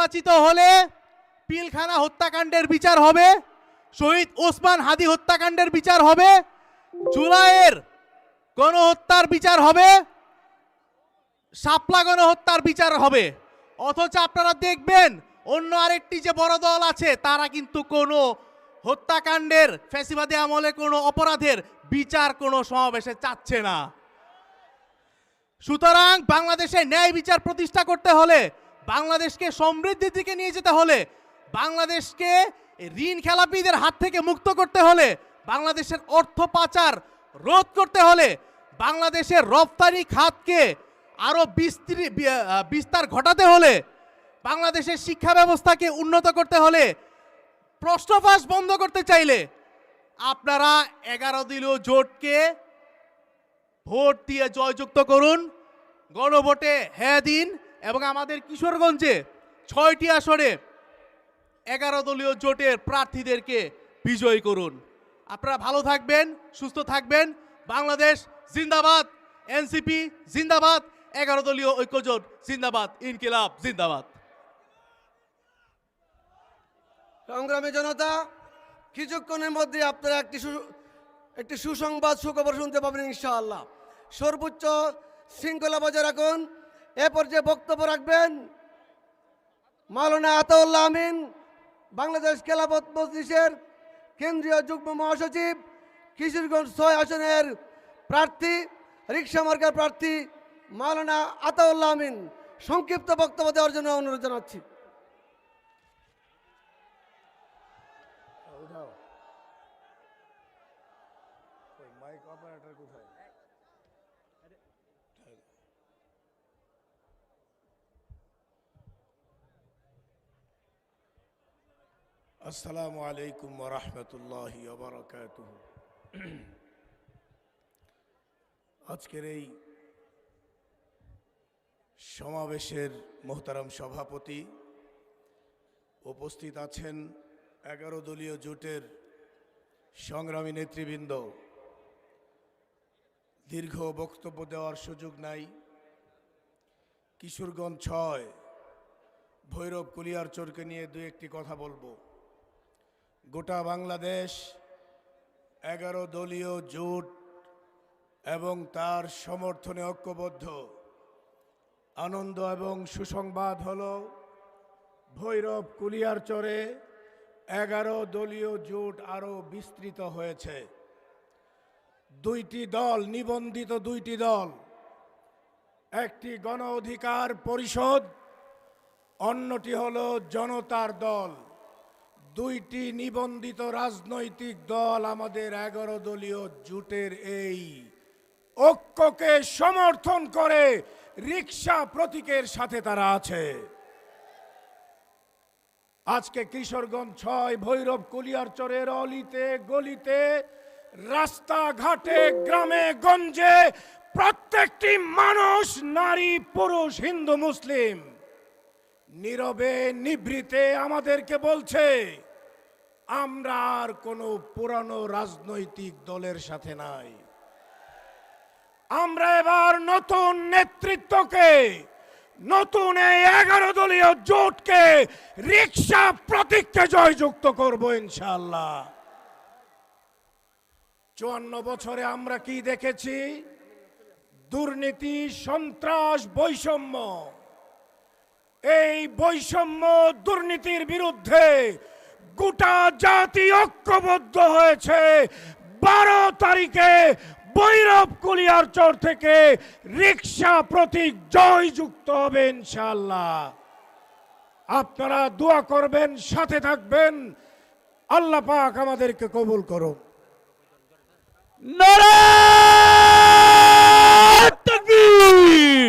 নির্বাচিত হলে পিলখানা হত্যাকাণ্ডের বিচার হবে, শহীদ ওসমান হাদি হত্যাকাণ্ডের বিচার হবে, জুলাইয়ের গণহত্যার বিচার হবে, শাপলা গণহত্যার বিচার হবে। অথচ আপনারা দেখবেন অন্য আরেকটি যে বড় দল আছে তারা কিন্তু কোনো হত্যাকাণ্ডের, ফ্যাসিবাদী আমলে কোনো অপরাধের বিচার কোনো সমাবেশে চাচ্ছে না। সুতরাং বাংলাদেশে ন্যায় বিচার প্রতিষ্ঠা করতে হলে, বাংলাদেশকে সমৃদ্ধির দিকে নিয়ে যেতে হলে, বাংলাদেশকে ঋণ খেলাপিদের হাত থেকে মুক্ত করতে হলে, বাংলাদেশের অর্থ পাচার রোধ করতে হলে, বাংলাদেশের রপ্তানি খাতকে আরো বিস্তার ঘটাতে হলে, বাংলাদেশের শিক্ষা ব্যবস্থাকে উন্নত করতে হলে, প্রশ্নফাঁস বন্ধ করতে চাইলে আপনারা 11 দলীয় জোটকে ভোট দিয়ে জয়যুক্ত করুন, গণভোটে হ্যাঁ দিন এবং আমাদের কিশোরগঞ্জে 6টি আসনে 11 দলীয় জোটের প্রার্থীদেরকে বিজয়ী করুন। আপনারা ভালো থাকবেন, সুস্থ থাকবেন। বাংলাদেশ জিন্দাবাদ, এনসিপি জিন্দাবাদ, 11 দলীয় ঐক্যজোট জিন্দাবাদ, ইনকিলাব জিন্দাবাদ। সংগ্রামী জনতা, কিছুক্ষণের মধ্যে আপনারা একটি সুসংবাদ, সুখবর শুনতে পাবেন ইনশাআল্লাহ। সর্বোচ্চ শৃঙ্খলা বজায় রাখুন। এ পর্যায়ে বক্তব্য রাখবেন মাওলানা আতাউল্লাহ আমিন, বাংলাদেশ খেলাফত মজলিসের কেন্দ্রীয় যুগ্ম মহাসচিব, কিশোরগঞ্জ 6 আসনের প্রার্থী, রিকশা মার্কার প্রার্থী মাওলানা আতাউল্লাহ আমিন সংক্ষিপ্ত বক্তব্য দেওয়ার জন্য অনুরোধ জানাচ্ছি। আসসালামু আলাইকুম ওয়া রাহমাতুল্লাহি ওয়া বারাকাতুহু। আজকের এই সমাবেশের মোহতারাম সভাপতি, উপস্থিত আছেন 11 দলীয় জোটের সংগ্রামী নেতৃবৃন্দ। দীর্ঘ বক্তব্য দেওয়ার সুযোগ নাই। কিশোরগঞ্জ 6 ভৈরব কুলিয়ারচরকে নিয়ে দু একটি কথা বলবো। গোটা বাংলাদেশ 11 দলীয় জোট এবং তার সমর্থনে ঐক্যবদ্ধ। আনন্দ এবং সুসংবাদ হলো ভৈরব কুলিয়ারচরে 11 দলীয় জোট আরো বিস্তৃত হয়েছে। 2টি দল, নিবন্ধিত 2টি দল, একটি গণ অধিকার পরিষদ, অন্যটি হলো জনতার দল। 2টি নিবন্ধিত রাজনৈতিক দল আমাদের 11 দলীয় জোটের এই ঐক্যকে সমর্থন করে রিকশা প্রতীকের সাথে তারা আছে। আজকে কিশোরগঞ্জ 6 ভৈরব কুলিয়ারচরের অলিতে গলিতে, রাস্তাঘাটে, গ্রামে গঞ্জে প্রত্যেকটি মানুষ, নারী পুরুষ, হিন্দু মুসলিম নীরবে নিভৃতে আমাদেরকে বলছে আমরা আর কোনো পুরানো রাজনৈতিক দলের সাথে নাই। আমরা এবার নতুন নেতৃত্বকে, নতুন এই 11 দলীয় জোটকে, রিকশা প্রতীককে জয়যুক্ত করব ইনশাআল্লাহ। 54 বছরে আমরা কি দেখেছি? দুর্নীতি, সন্ত্রাস, বৈষম্য। এই বৈষম্য দুর্নীতির বিরুদ্ধে গোটা জাতি ঐক্যবদ্ধ হয়েছে। 12 তারিখে ভৈরব কুলিয়ারচর থেকে রিকশা প্রতীক জয়যুক্ত হবে ইনশাআল্লাহ। আপনারা দোয়া করবেন, সাথে থাকবেন। আল্লাহ পাক আমাদেরকে কবুল করুন। নারে তাকবীর,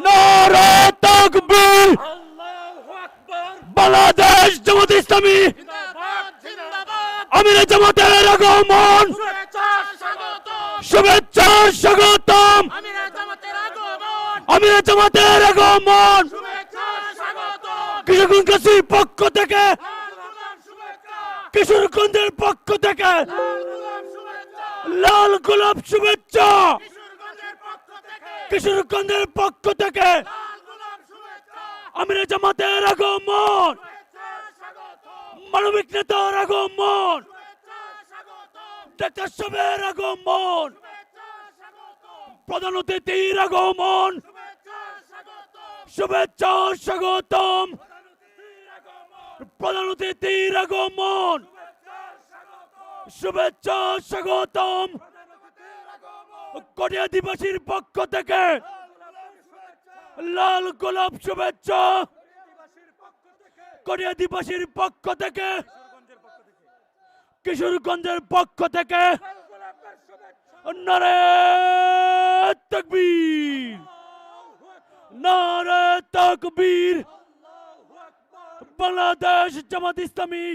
নারে তাকবীর, আল্লাহু আকবার। বাংলাদেশ জামাত ইসলামী জিন্দাবাদ, জিন্দাবাদ। আমিরে জামাতের আগমন, শুভেচ্ছা স্বাগতম, শুভেচ্ছা স্বাগতম। আমিরে জামাতের আগমন, আমিরে জামাতের আগমন, শুভেচ্ছা স্বাগতম। কিশোরগঞ্জের পক্ষ থেকে, কিশোরগঞ্জের পক্ষ থেকে লাল গোলাপ শুভেচ্ছা, কিশোরগঞ্জের পক্ষ থেকে আমিরে জামাতের আগমন, মানবিক নেতার আগমন, ডাক্তার সাহেবের আগমন, প্রধান অতিথির আগমন, শুভেচ্ছা স্বাগতম, প্রধান অতিথির আগমন, শুভেচ্ছা স্বাগতম। কটিয়া দিবসীর পক্ষ থেকে লাল গোলাপ শুভেচ্ছা, কটিয়া দিবসীর পক্ষ থেকে, কিশোরগঞ্জের পক্ষ থেকে নারে তাকবীর, নারে তাকবীর। বাংলাদেশ জামাত ইসলামী,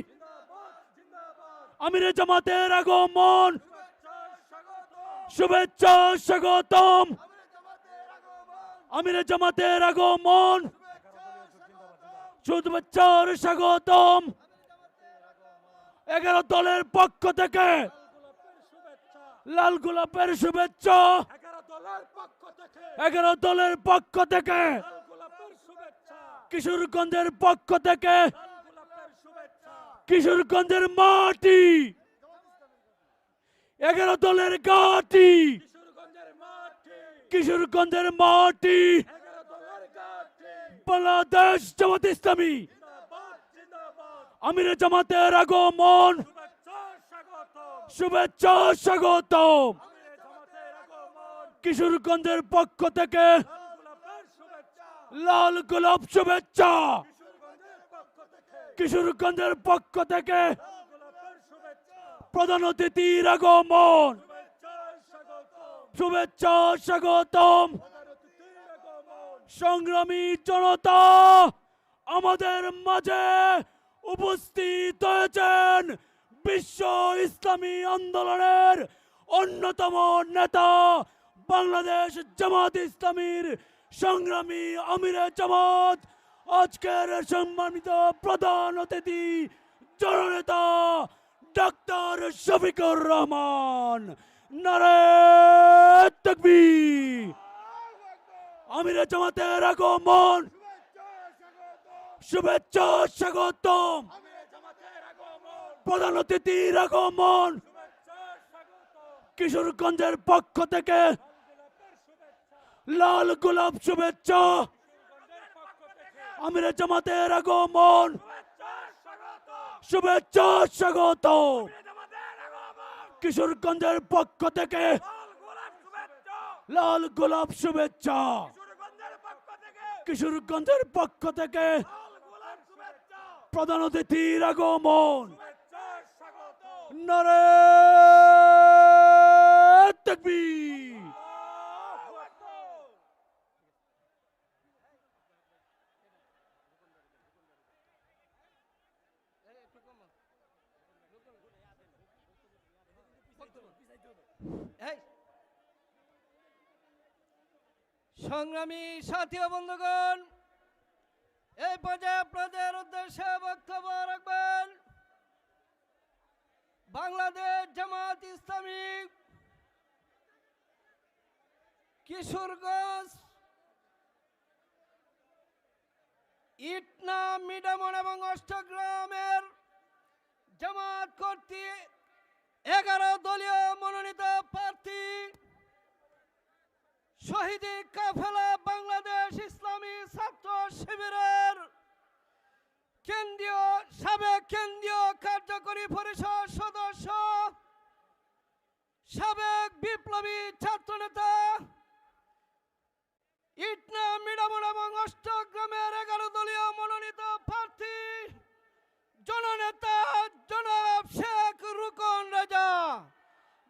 আমিরে জামাতের আগমন, শুভেচ্ছা স্বাগতম, আমিরে জামাতের আগমন, শুভেচ্ছার স্বাগতম। 11 দলের পক্ষ থেকে লাল গোলাপের শুভেচ্ছা, 11 দলের পক্ষ থেকে, কিশোরগঞ্জের পক্ষ থেকে, কিশোরগঞ্জের মাটি, 11 দলের ঘাটি, কিশোরগঞ্জের মাটি, বাংলাদেশ জামাত ইসলামী, আমিরে জামাতের আগমন, শুভেচ্ছা স্বাগতম। কিশোরগঞ্জের পক্ষ থেকে লাল গোলাপ শুভেচ্ছা, কিশোরগঞ্জের পক্ষ থেকে প্রধান অতিথির আগমন, শুভেচ্ছা স্বাগতম। সংগ্রামী জনতা, আমাদের মাঝে উপস্থিত হয়েছেন বিশ্ব ইসলামী আন্দোলনের অন্যতম নেতা, বাংলাদেশ জামাত ইসলামীর সংগ্রামী আমিরে জামাত, আজকের সম্মানিত প্রধান অতিথি জননেতা ডাক্তার শফিকুর রহমান। নারে তাকবীর। আমিরে জামাতের আগমন, শুভেচ্ছা স্বাগতম, প্রধান অতিথির আগমন, কিশোরগঞ্জের পক্ষ থেকে লাল গোলাপ শুভেচ্ছা, আমিরে জামাতের আগমন, শুভেচ্ছা স্বাগতম। কিশোরগঞ্জের পক্ষ থেকে লাল গোলাপ শুভেচ্ছা, কিশোরগঞ্জের পক্ষ থেকে প্রধান অতিথির আগমন। নারে তাকবীর। সংগ্রামী সাথী ও বন্ধুগণ, এই পর্যায়ে আপনাদের উদ্দেশ্যে বক্তব্য রাখবেন বাংলাদেশ জামাত ইসলামী কিশোরগঞ্জ ইটনা, মিডামন এবং অষ্টগ্রামের জামাত কর্তৃক 11 দলীয় মনোনীত প্রার্থী শহীদ কাফেলা বাংলাদেশ ইসলামী ছাত্র শিবিরের সাবেক কেন্দ্রীয় কার্যকরী পরিষদ সদস্য, সাবেক বিপ্লবী ছাত্রনেতা, ইটনা, মিডামন এবং অষ্টগ্রামের 11 দলীয় মনোনীত প্রার্থী জননেতা জনাব শেখ রুকন রাজা,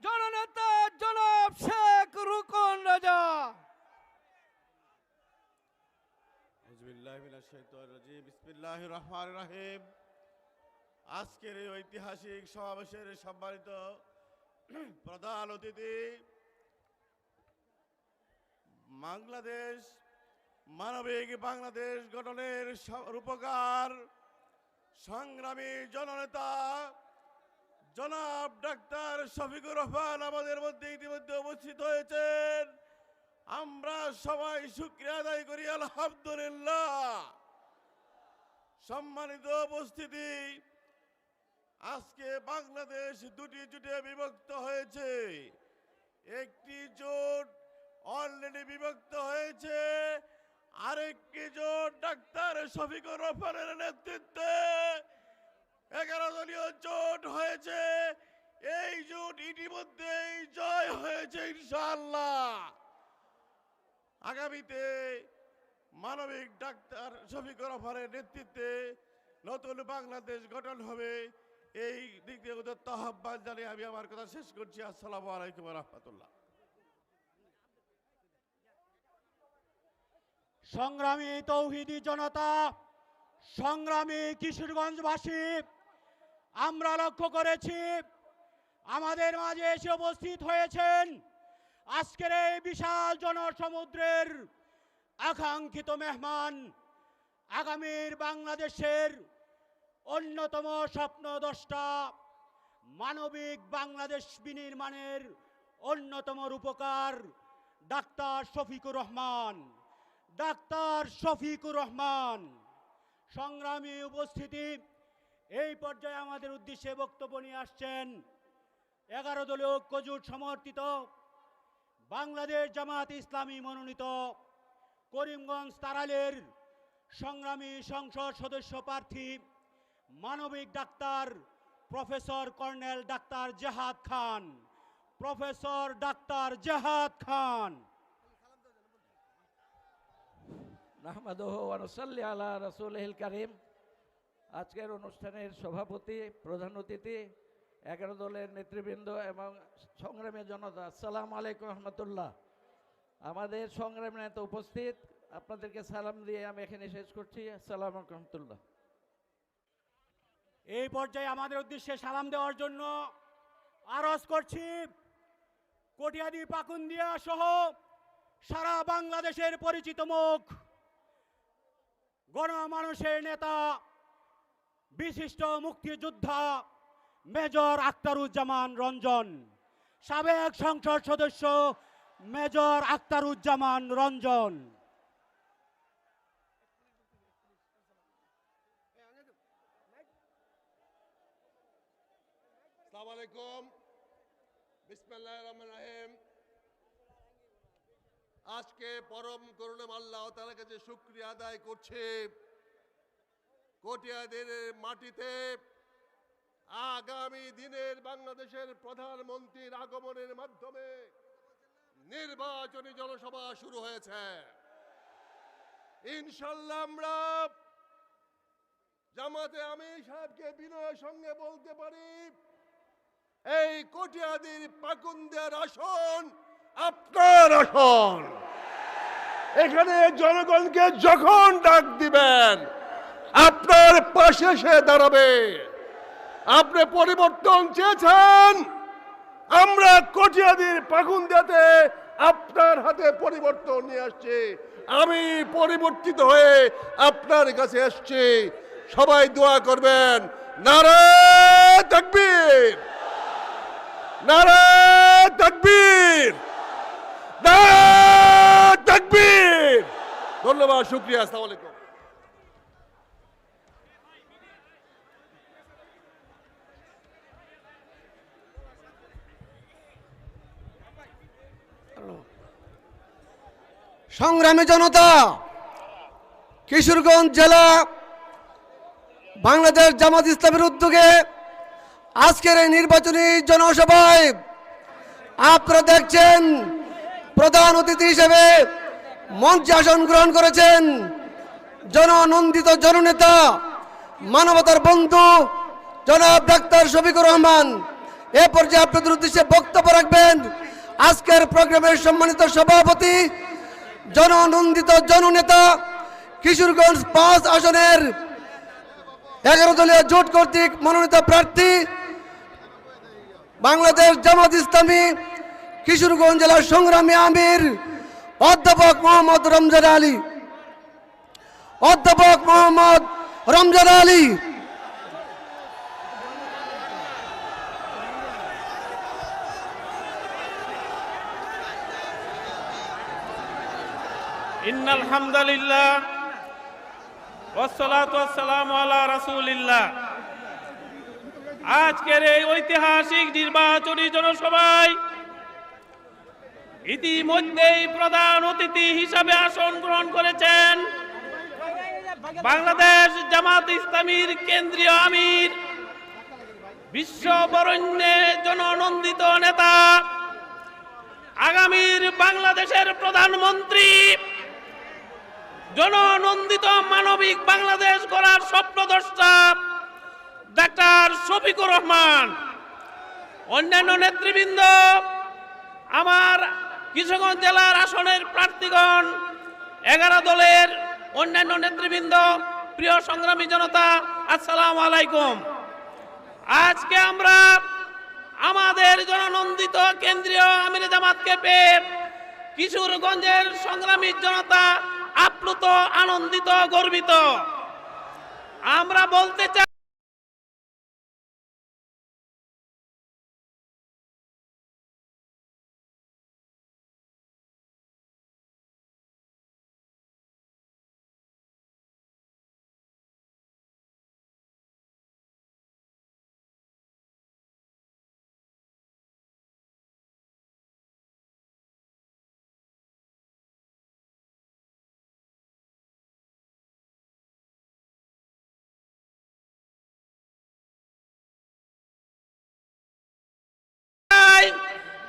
জননেতা জনাব শেখ রুকন রাজা। বিসমিল্লাহির রহমানির রহিম। আজকের এই ঐতিহাসিক সমাবেশের সম্মানিত প্রধান অতিথি, বাংলাদেশ মানবিক বাংলাদেশ গঠনের রূপকার সংগ্রামী জননেতা জনাব ডাক্তার শফিকুর রহমান আমাদের মধ্যে ইতিমধ্যে উপস্থিত হয়েছেন। আমরা সবাই শুকরিয়া আদায় করি আলহামদুলিল্লাহ। সম্মানিত উপস্থিতি, আজকে বাংলাদেশ দুটি জোটে বিভক্ত হয়েছে। একটি জোট অলরেডি বিভক্ত হয়েছে, আরেকটি জোট ডাক্তার শফিকুর রহমানের নেতৃত্বে 11 দলীয় জোট হয়েছে। এই জোট ইতিমধ্যেই জয় হয়েছে ইনশাআল্লাহ। আগামীতে মানবিক ডাক্তার শফিকুর রহমানের নেতৃত্বে নতুন বাংলাদেশ গঠন হবে। এই দিক দিয়ে উদ্যত আহ্বান জানিয়ে আমি আমার কথা শেষ করছি। আসসালামু আলাইকুম ওয়া রাহমাতুল্লাহ। সংগ্রামী তৌহিদি জনতা, সংগ্রামী কিশোরগঞ্জবাসী, আমরা লক্ষ্য করেছি আমাদের মাঝে এসে উপস্থিত হয়েছেন আজকের এই বিশাল জনসমুদ্রের আকাঙ্ক্ষিত মেহমান, আগামীর বাংলাদেশের অন্যতম স্বপ্নদ্রষ্টা, মানবিক বাংলাদেশ বিনির্মাণের অন্যতম রূপকার ডাক্তার শফিকুর রহমান। ডাক্তার শফিকুর রহমান। সংগ্রামী উপস্থিতি, এই পর্যায়ে আমাদের উদ্দেশ্যে বক্তব্য নিয়ে আসছেন 11 দলীয় ঐক্যজোট সমর্থিত বাংলাদেশ জামাত ইসলামী মনোনীত করিমগঞ্জ তারালের সংগ্রামী সংসদ সদস্য প্রার্থী মানবিক ডাক্তার প্রফেসর কর্নেল ডাক্তার জেহাদ খান। প্রফেসর ডাক্তার জেহাদ খান। নাহমাদুহু ওয়া নুসাল্লি আলা রাসূলিল কারীম। আজকের অনুষ্ঠানের সভাপতি, প্রধান অতিথি, 11 দলের নেতৃবৃন্দ এবং সংগ্রামী জনতা, আসসালামু আলাইকুম রহমতুল্লাহ। আমাদের সংগ্রামী নেতা উপস্থিত, আপনাদেরকে সালাম দিয়ে আমি এখানে শেষ করছি। আসসালামু আলাইকুম রহমতুল্লাহ। এই পর্যায়ে আমাদের উদ্দেশ্যে সালাম দেওয়ার জন্য আরজ করছি কটিয়াদি পাকুন্দিয়া সহ সারা বাংলাদেশের পরিচিত মুখ, গণমানুষের নেতা, বিশিষ্ট মুক্তিযোদ্ধা মেজর আখতারুজ্জামান রঞ্জন, সাবেক সংসদ সদস্য মেজর আখতারুজ্জামান রঞ্জন। আসসালামু আলাইকুম, বিসমিল্লাহির রহমানির রহিম। আজকে পরম করুণাম আল্লাহ তাআলার কাছে শুকরিয়া আদায় করছি, কটিয়াদের মাটিতে আগামী দিনের বাংলাদেশের প্রধানমন্ত্রীর আগমনের মাধ্যমে নির্বাচনী জনসভা শুরু হয়েছে। ইনশাআল্লাহ আমরা জামাতে আমির সাহেবকে বিনয়ের সঙ্গে বলতে পারি, এই কটিয়াদির পাকুন্দিয়ার আসন আপনার আসন। এখানে জনগণকে যখন ডাক দিবেন আপনার পাশে সে দাঁড়াবে। আপনি পরিবর্তন চেয়েছেন, আমরা কটিয়াদির পাকুন্দিয়াতে আপনার হাতে পরিবর্তন নিয়ে আসছি। আমি পরিবর্তিত হয়ে আপনার কাছে এসছি। সবাই দোয়া করবেন। নারে তাকবীর, নারে তাকবীর, নারে তাকবীর। ধন্যবাদ, শুকরিয়া, আসসালামু আলাইকুম। সংগ্রামী জনতা, কিশোরগঞ্জ জেলা বাংলাদেশ জামাত ইসলামের উদ্যোগে আজকের এই নির্বাচনী জনসভায় আপনারা দেখছেন প্রধান অতিথি হিসেবে মঞ্চে আসন গ্রহণ করেছেন জননন্দিত জননেতা, মানবতার বন্ধু জনাব ডাক্তার শফিকুর রহমান। এ পর্যায়ে আপনাদের উদ্দেশ্যে বক্তব্য রাখবেন আজকের প্রোগ্রামের সম্মানিত সভাপতি, জননন্দিত জননেতা, কিশোরগঞ্জ 5 আসনের 11 দলীয় জোট কর্তৃক মনোনীত প্রার্থী, বাংলাদেশ জামাত ইসলামী কিশোরগঞ্জ জেলার সংগ্রামী আমির অধ্যাপক মোহাম্মদ রমজান আলী। অধ্যাপক মোহাম্মদ রমজান আলী। ইন্নাল হামদালিল্লাহ ওয়াসসালাতু ওয়াসসালামু আলা রাসূলিল্লাহ। আজকের এই ঐতিহাসিক নির্বাচনী জনসভায় ইতিমধ্যেই প্রধান অতিথি হিসাবে আসন গ্রহণ করেছেন বাংলাদেশ জামাত ইসলামীর কেন্দ্রীয় আমির, বিশ্ববরেণ্যে জননন্দিত নেতা, আগামীর বাংলাদেশের প্রধানমন্ত্রী, জননন্দিত মানবিক বাংলাদেশ গড়ার স্বপ্নদ্রষ্টা ডাক্তার শফিকুর রহমান, অন্যান্য নেতৃবৃন্দ, আমার কিশোরগঞ্জ জেলার আসনের প্রার্থীগণ, 11 দলের অন্যান্য নেতৃবৃন্দ, প্রিয় সংগ্রামী জনতা, আসসালামু আলাইকুম। আজকে আমরা আমাদের জননন্দিত কেন্দ্রীয় আমির জামাতকে পেয়ে কিশোরগঞ্জের সংগ্রামী জনতা আপ্লুত, আনন্দিত, গর্বিত। আমরা বলতে চাই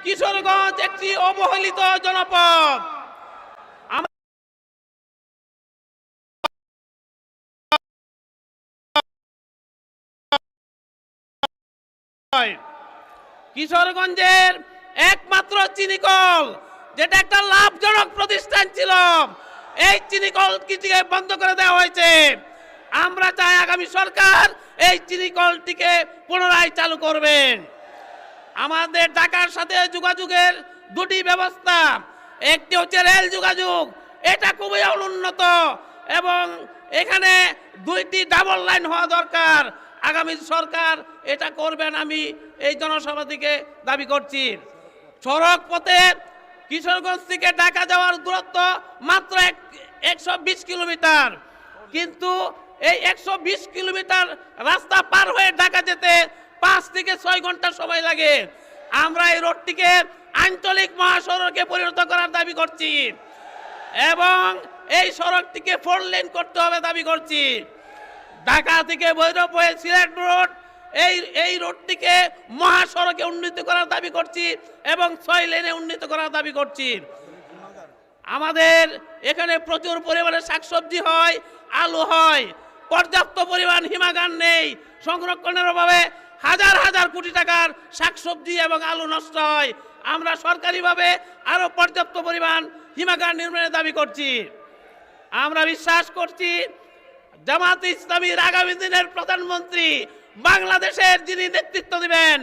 কিশোরগঞ্জ একটি অবহেলিত জনপদ। কিশোরগঞ্জের একমাত্র চিনিকল, যেটা একটা লাভজনক প্রতিষ্ঠান ছিল, এই চিনিকলটিকে বন্ধ করে দেওয়া হয়েছে। আমরা চাই আগামী সরকার এই চিনিকলটিকে পুনরায় চালু করবেন। আমাদের ঢাকার সাথে যোগাযোগের দুটি ব্যবস্থা, একটি হচ্ছে রেল যোগাযোগ, এটা খুবই অনুন্নত এবং এখানে 2টি ডাবল লাইন হওয়া দরকার। আগামী সরকার এটা করবেন, আমি এই জনসভা থেকে দাবি করছি। সড়ক পথে কিশোরগঞ্জ থেকে ঢাকা যাওয়ার দূরত্ব মাত্র 120 কিলোমিটার, কিন্তু এই 120 কিলোমিটার রাস্তা পার হয়ে ঢাকা যেতে 5 থেকে 6 ঘন্টা সময় লাগে। আমরা এই রোডটিকে আঞ্চলিক মহাসড়কে পরিণত করার দাবি করছি এবং এই সড়কটিকে 4 লেন করতে হবে দাবি করছি। ঢাকা থেকে ভৈরব হয়ে সিলেট রোড, এই রোডটিকে মহাসড়কে উন্নীত করার দাবি করছি এবং 6 লেনে উন্নীত করার দাবি করছি। আমাদের এখানে প্রচুর পরিমাণে শাকসবজি হয়, আলু হয়, পর্যাপ্ত পরিমাণ হিমাগার নেই, সংরক্ষণের অভাবে হাজার হাজার কোটি টাকার শাকসবজি এবং আলু নষ্ট হয়। আমরা সরকারিভাবে আরো পর্যাপ্ত পরিমাণ হিমাগার নির্মাণের দাবি করছি। আমরা বিশ্বাস করছি জামাত ইসলামীর আগামী দিনের প্রধানমন্ত্রী, বাংলাদেশের যিনি নেতৃত্ব দিবেন,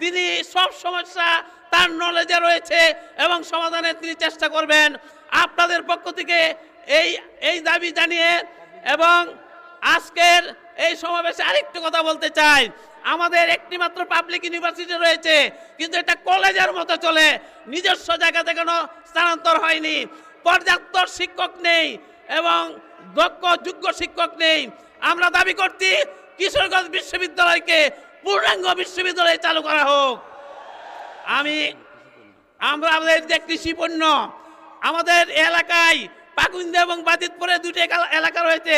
তিনি সব সমস্যা তার নলেজে রয়েছে এবং সমাধানের তিনি চেষ্টা করবেন। আপনাদের পক্ষ থেকে এই দাবি জানিয়ে এবং আজকের এই সমাবেশে আরেকটু কথা বলতে চাই। আমাদের একটি মাত্র পাবলিক ইউনিভার্সিটি রয়েছে, কিন্তু এটা কলেজের মতো চলে, নিজস্ব জায়গা থেকে কোনো স্থানান্তর হয়নি, পর্যাপ্ত শিক্ষক নেই এবং দক্ষ যোগ্য শিক্ষক নেই। আমরা দাবি করছি কিশোরগঞ্জ বিশ্ববিদ্যালয়কে পূর্ণাঙ্গ বিশ্ববিদ্যালয় চালু করা হোক। আমাদের যে কৃষি পণ্য, আমাদের এলাকায় পাকুন্দা এবং বাজিতপুরে 2টি এলাকা রয়েছে,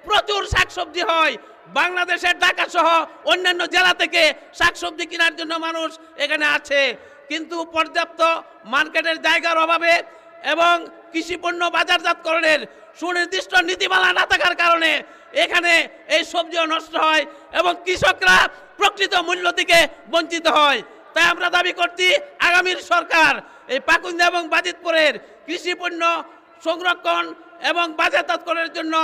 প্রচুর শাকসবজি হয়। বাংলাদেশের ঢাকা সহ অন্যান্য জেলা থেকে শাকসবজি কেনার জন্য মানুষ এখানে আছে, কিন্তু পর্যাপ্ত মার্কেটের জায়গার অভাবে এবং কৃষি পণ্য বাজারজাতকরণের সুনির্দিষ্ট নীতিমালা না থাকার কারণে এখানে এই সবজিও নষ্ট হয় এবং কৃষকরা প্রকৃত মূল্য থেকে বঞ্চিত হয়। তাই আমরা দাবি করছি আগামীর সরকার এই পাকুন্দা এবং বাজিতপুরের কৃষি পণ্য সংরক্ষণ এবং বাজারজাতকরণের জন্য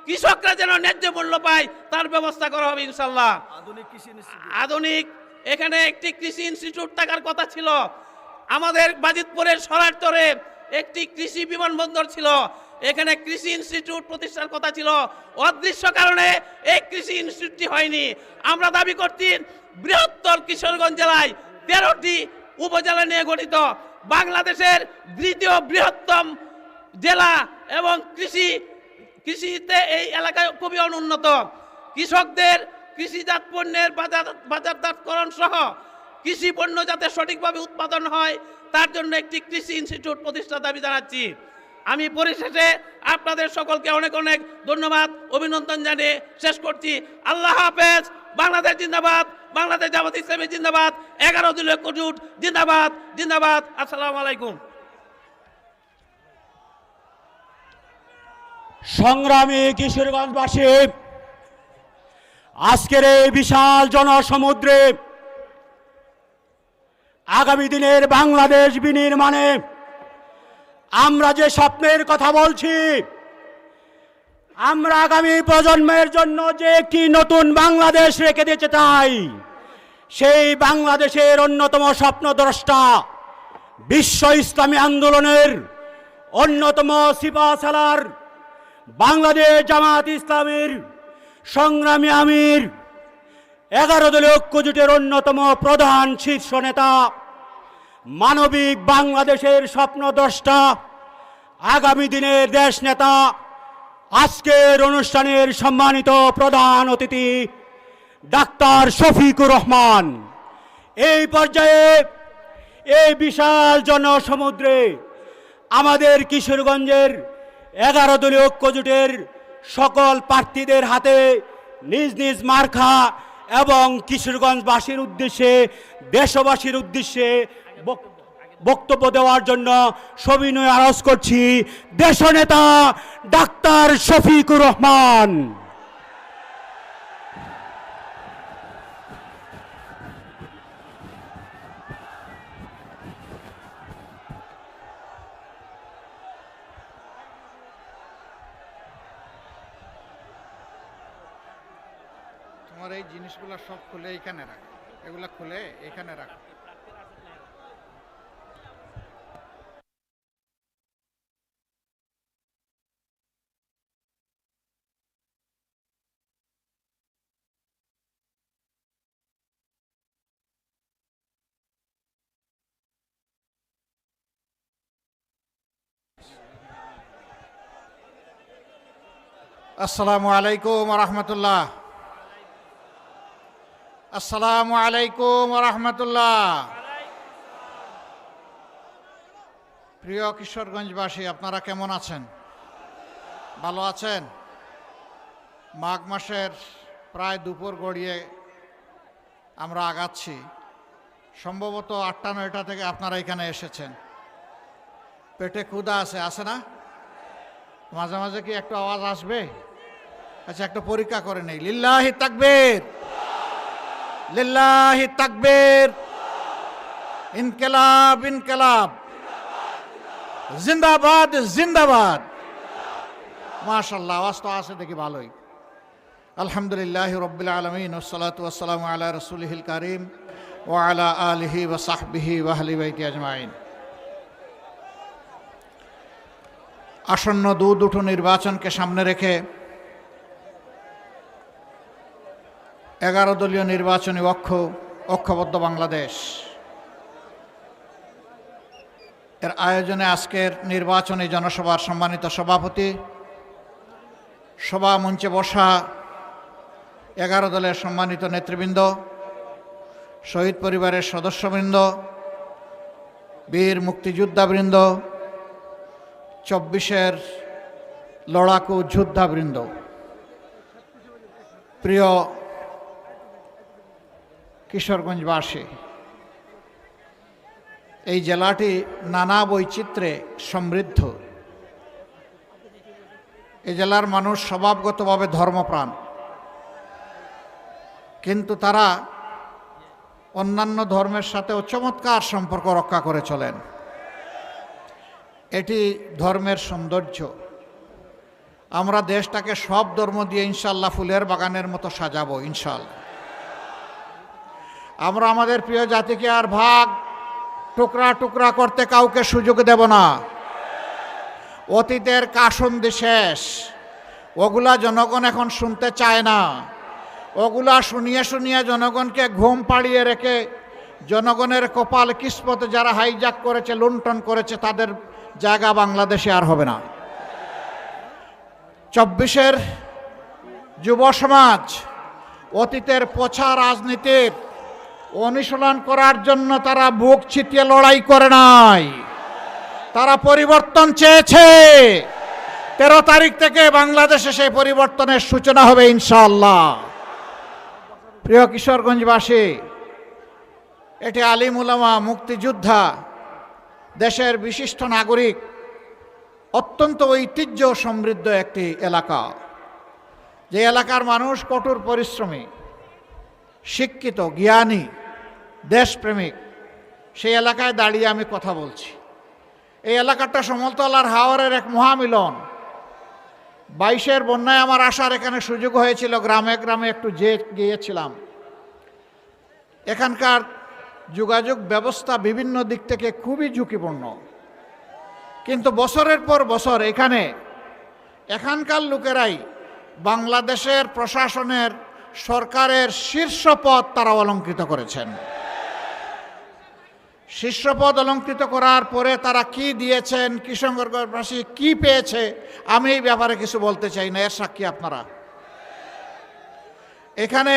কৃষকরা যেন ন্যায্য মূল্য পায় তার ব্যবস্থা করা হবে ইনশাল্লাহ। আধুনিক এখানে একটি কৃষি ইনস্টিটিউট থাকার কথা ছিল। আমাদের বাজিতপুরের সরারচরে একটি কৃষি বিমানবন্দর ছিল, এখানে কৃষি ইনস্টিটিউট প্রতিষ্ঠার কথা ছিল, অদৃশ্য কারণে এই কৃষি ইনস্টিটিউটটি হয়নি। আমরা দাবি করছি বৃহত্তর কিশোরগঞ্জ জেলায় 13টি উপজেলা নিয়ে গঠিত বাংলাদেশের দ্বিতীয় বৃহত্তম জেলা এবং কৃষি কৃষিতে এই এলাকায় খুবই অনুন্নত। কৃষকদের কৃষিজাত পণ্যের বাজারজাতকরণ সহ কৃষি পণ্য যাতে সঠিকভাবে উৎপাদন হয় তার জন্য একটি কৃষি ইনস্টিটিউট প্রতিষ্ঠার দাবি জানাচ্ছি। আমি পরিশেষে আপনাদের সকলকে অনেক অনেক ধন্যবাদ অভিনন্দন জানিয়ে শেষ করছি। আল্লাহ হাফেজ। বাংলাদেশ জিন্দাবাদ, বাংলাদেশ জামাত ইসলামী জিন্দাবাদ, 11 দলীয় জোট জিন্দাবাদ জিন্দাবাদ। আসসালামু আলাইকুম। সংগ্রামী কিশোরগঞ্জবাসী, আজকের এই বিশাল জনসমুদ্রে আগামী দিনের বাংলাদেশ বিনির্মাণে আমরা যে স্বপ্নের কথা বলছি, আমরা আগামী প্রজন্মের জন্য যে একটি নতুন বাংলাদেশ রেখে দিতে চাই, সেই বাংলাদেশের অন্যতম স্বপ্নদ্রষ্টা বিশ্ব ইসলামী আন্দোলনের অন্যতম সিপাহসালার বাংলাদেশ জামাত ইসলামীর সংগ্রামী আমির, 11 দলীয় ঐক্যজোটের অন্যতম প্রধান শীর্ষ নেতা, মানবিক বাংলাদেশের স্বপ্নদ্রষ্টা, আগামী দিনের দেশ নেতা, আজকের অনুষ্ঠানের সম্মানিত প্রধান অতিথি ডাক্তার শফিকুর রহমান। এই পর্যায়ে এই বিশাল জনসমুদ্রে আমাদের কিশোরগঞ্জের 11 দলীয় ঐক্যজোটের সকল প্রার্থীদের হাতে নিজ নিজ মার্কা এবং কিশোরগঞ্জবাসীর উদ্দেশ্যে, দেশবাসীর উদ্দেশ্যে বক্তব্য দেওয়ার জন্য সবিনয় আরজ করছি দেশনেতা ডাক্তার শফিকুর রহমান। তোমার এই জিনিসগুলো সব খুলে এখানে রাখ, এগুলা খুলে এখানে রাখ। আসসালামু আলাইকুম ওয়া রাহমাতুল্লাহ। আসসালামু আলাইকুম ওয়া রাহমাতুল্লাহ। প্রিয় কিশোরগঞ্জবাসী, আপনারা কেমন আছেন? ভালো আছেন? মাঘ মাসের প্রায় দুপুর গড়িয়ে আমরা আগাচ্ছি। সম্ভবত 8টা-9টা থেকে আপনারা এখানে এসেছেন। পেটে ক্ষুধা আছে না? মাঝে মাঝে কি একটু আওয়াজ আসবে? আচ্ছা, একটা পরীক্ষা করে নেই। লিল্লাহি তাকবীর, লিল্লাহি তাকবীর, ইনকিলাব ইনকিলাব, জিন্দাবাদ জিন্দাবাদ। মাশাআল্লাহ, আওয়াজ তো আছে দেখি ভালোই। আলহামদুলিল্লাহি রাব্বিল আলামিন, ওয়াসসালাতু ওয়াসসালামু আলা রাসূলিহিল কারীম ওয়া আলা আলিহি ওয়া সাহবিহি ওয়া আহলি বাইতি আজমাইন। আসন্ন দুটো নির্বাচনকে সামনে রেখে 11 দলীয় নির্বাচনী ঐক্যবদ্ধ বাংলাদেশ এর আয়োজনে আজকের নির্বাচনী জনসভার সম্মানিত সভাপতি, সভা মঞ্চে বসা 11 দলের সম্মানিত নেতৃবৃন্দ, শহীদ পরিবারের সদস্যবৃন্দ, বীর মুক্তিযোদ্ধাবৃন্দ, 24-এর লড়াকু যোদ্ধাবৃন্দ, প্রিয় কিশোরগঞ্জবাসী, এই জেলাটি নানা বৈচিত্র্যে সমৃদ্ধ। এই জেলার মানুষ স্বভাবগতভাবে ধর্মপ্রাণ, কিন্তু তারা অন্যান্য ধর্মের সাথেও চমৎকার সম্পর্ক রক্ষা করে চলেন। এটি ধর্মের সৌন্দর্য। আমরা দেশটাকে সব ধর্ম দিয়ে ইনশাল্লাহ ফুলের বাগানের মতো সাজাবো ইনশাল্লাহ। আমরা আমাদের প্রিয় জাতিকে আর ভাগ টুকরা টুকরা করতে কাউকে সুযোগ দেব না। অতীতের কাসন্দি শেষ, ওগুলা জনগণ এখন শুনতে চায় না। ওগুলা শুনিয়ে শুনিয়ে জনগণকে ঘুম পাড়িয়ে রেখে জনগণের কপাল কিসমতে যারা হাইজ্যাক করেছে, লুণ্ঠন করেছে, তাদের জায়গা বাংলাদেশে আর হবে না। 24-এর যুব সমাজ অতীতের পচা রাজনীতির অনুশীলন করার জন্য তারা বুক ছিটিয়ে লড়াই করে নাই, তারা পরিবর্তন চেয়েছে। 13 তারিখ থেকে বাংলাদেশে সেই পরিবর্তনের সূচনা হবে ইনশাআল্লাহ। প্রিয় কিশোরগঞ্জবাসী, এটি আলিম উলামা, মুক্তিযোদ্ধা, দেশের বিশিষ্ট নাগরিক, অত্যন্ত ঐতিহ্য সমৃদ্ধ একটি এলাকা। যে এলাকার মানুষ কঠোর পরিশ্রমী, শিক্ষিত, জ্ঞানী, দেশপ্রেমিক, সেই এলাকায় দাঁড়িয়ে আমি কথা বলছি। এই এলাকাটা সমতলার হাওরের এক মহামিলন। 22-এর বন্যায় আমার আসার এখানে সুযোগ হয়েছিল, গ্রামে গ্রামে একটু গিয়েছিলাম। এখানকার যোগাযোগ ব্যবস্থা বিভিন্ন দিক থেকে খুবই ঝুঁকিপূর্ণ, কিন্তু বছরের পর বছর এখানকার লোকেরাই বাংলাদেশের প্রশাসনের, সরকারের শীর্ষ পদ তারা অলঙ্কৃত করেছেন। শীর্ষপদ অলঙ্কৃত করার পরে তারা কি দিয়েছেন, কিশোরগঞ্জবাসী কি পেয়েছে, আমি এই ব্যাপারে কিছু বলতে চাই না, এর সাক্ষী আপনারা। এখানে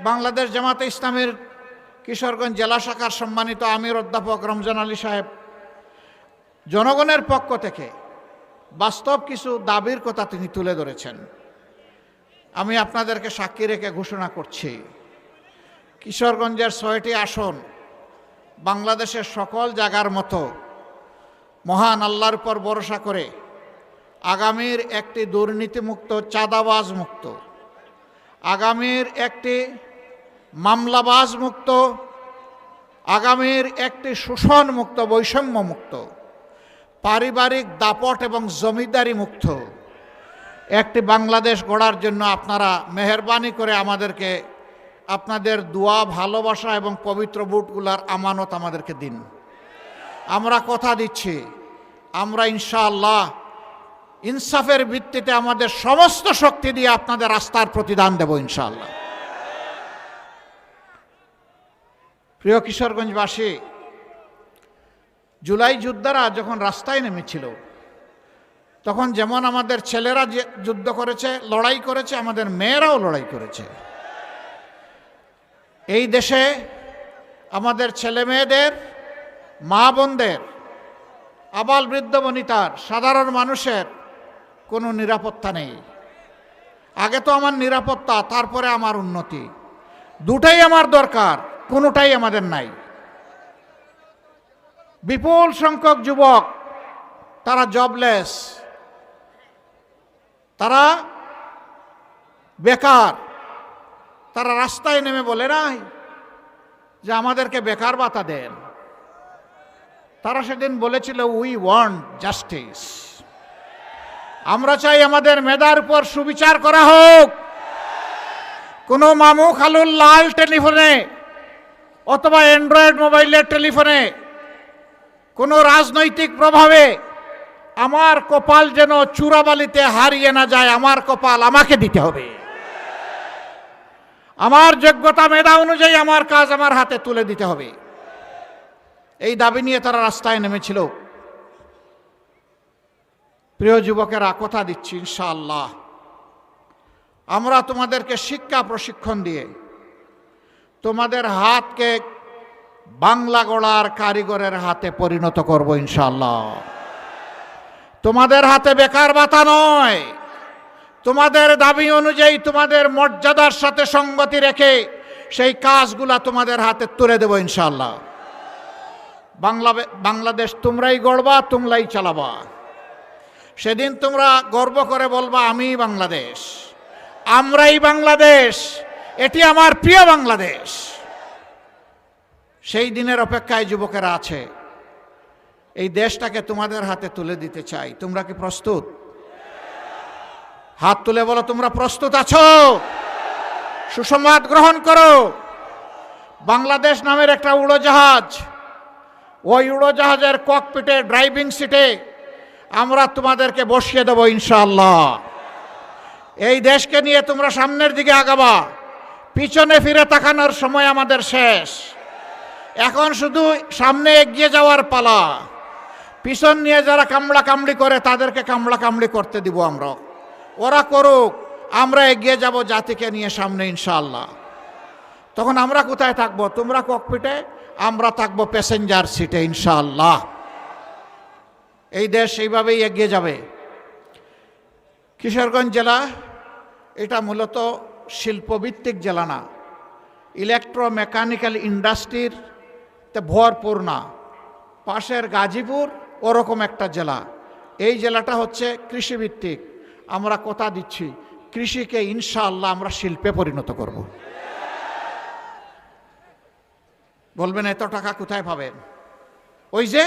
বাংলাদেশ জামাতে ইসলামীর কিশোরগঞ্জ জেলা শাখার সম্মানিত আমির অধ্যাপক রমজান আলী সাহেব জনগণের পক্ষ থেকে বাস্তব কিছু দাবির কথা তিনি তুলে ধরেছেন। আমি আপনাদেরকে সাক্ষী রেখে ঘোষণা করছি, কিশোরগঞ্জের 6টি আসন বাংলাদেশের সকল জায়গার মতো মহান আল্লাহর উপর ভরসা করে আগামীর একটি দুর্নীতিমুক্ত, চাঁদাবাজ মুক্ত, আগামীর একটি মামলাবাজ মুক্ত, আগামীর একটি শোষণ মুক্ত, বৈষম্য মুক্ত, পারিবারিক দাপট এবং জমিদারি মুক্ত একটি বাংলাদেশ গড়ার জন্য আপনারা মেহেরবানি করে আমাদেরকে আপনাদের দোয়া, ভালোবাসা এবং পবিত্র বুটগুলার আমানত আমাদেরকে দিন। আমরা কথা দিচ্ছি, আমরা ইনশাআল্লাহ ইনসাফের ভিত্তিতে আমাদের সমস্ত শক্তি দিয়ে আপনাদের রাস্তার প্রতিদান দেব ইনশাআল্লাহ। প্রিয় কিশোরগঞ্জবাসী, জুলাই যোদ্ধারা যখন রাস্তায় নেমেছিল, তখন যেমন আমাদের ছেলেরা যুদ্ধ করেছে, লড়াই করেছে, আমাদের মেয়েরাও লড়াই করেছে। এই দেশে আমাদের ছেলে মেয়েদের, মা বোনদের, আবাল বৃদ্ধ বনিতার, সাধারণ মানুষের কোনো নিরাপত্তা নেই। আগে তো আমার নিরাপত্তা, তারপরে আমার উন্নতি, দুটাই আমার দরকার, কোনোটাই আমাদের নাই। বিপুল সংখ্যক যুবক তারা জবলেস, তারা বেকার, তারা রাস্তায় নেমে বলে নাই যে আমাদেরকে বেকার ভাতা দেন। তারা সেদিন বলেছিল উই ওয়ান্ট জাস্টিস, আমরা চাই আমাদের মেধার উপর সুবিচার করা হোক। কোনো মামু খালুর লাল টেলিফোনে অথবা অ্যান্ড্রয়েড মোবাইলের টেলিফোনে কোনো রাজনৈতিক প্রভাবে আমার কপাল যেন চূড়াবালিতে হারিয়ে না যায়। আমার কপাল আমাকে দিতে হবে, আমার যোগ্যতা মেধা অনুযায়ী আমার কাজ আমার হাতে তুলে দিতে হবে। এই দাবি নিয়ে তারা রাস্তায় নেমেছিল। প্রিয় যুবকেরা, কথা দিচ্ছি ইনশাআল্লাহ আমরা তোমাদেরকে শিক্ষা প্রশিক্ষণ দিয়ে তোমাদের হাতকে বাংলা গড়ার কারিগরের হাতে পরিণত করব ইনশাআল্লাহ। তোমাদের হাতে বেকার ভাতা নয়, তোমাদের দাবি অনুযায়ী তোমাদের মর্যাদার সাথে সঙ্গতি রেখে সেই কাজগুলা তোমাদের হাতে তুলে দেব ইনশাআল্লাহ। বাংলাদেশ তোমরাই গড়বা, তোমরাই চালাবা। সেদিন তোমরা গর্ব করে বলবা আমি বাংলাদেশ, আমরাই বাংলাদেশ, এটি আমার প্রিয় বাংলাদেশ। সেই দিনের অপেক্ষায় যুবকেরা আছে। এই দেশটাকে তোমাদের হাতে তুলে দিতে চাই। তোমরা কি প্রস্তুত? হাত তুলে বলো তোমরা প্রস্তুত আছো? সুসংবাদ গ্রহণ করো। বাংলাদেশ নামের একটা উড়োজাহাজ, ওই উড়োজাহাজের ককপিটে, ড্রাইভিং সিটে আমরা তোমাদেরকে বসিয়ে দেব ইনশাআল্লাহ। এই দেশকে নিয়ে তোমরা সামনের দিকে আগাবা। পিছনে ফিরে তাকানোর সময় আমাদের শেষ। এখন শুধু সামনে এগিয়ে যাওয়ার পালা। পিছন নিয়ে যারা কামড়া কামড়ি করে তাদেরকে কামড়া কামড়ি করতে দিব আমরা। ওরা করুক, আমরা এগিয়ে যাব জাতিকে নিয়ে সামনে ইনশাআল্লাহ। তখন আমরা কোথায় থাকবো? তোমরা ককপিটে, আমরা থাকবো প্যাসেঞ্জার সিটে ইনশাআল্লাহ। এই দেশ এইভাবেই এগিয়ে যাবে। কিশোরগঞ্জ জেলা এটা মূলত শিল্পভিত্তিক জেলা না, ইলেকট্রোমেকানিক্যাল ইন্ডাস্ট্রির ভরপুর না। পাশের গাজীপুর ওরকম একটা জেলা। এই জেলাটা হচ্ছে কৃষিভিত্তিক। আমরা কথা দিচ্ছি, কৃষিকে ইনশাআল্লাহ আমরা শিল্পে পরিণত করব। বলবেন এত টাকা কোথায় পাবেন? ওই যে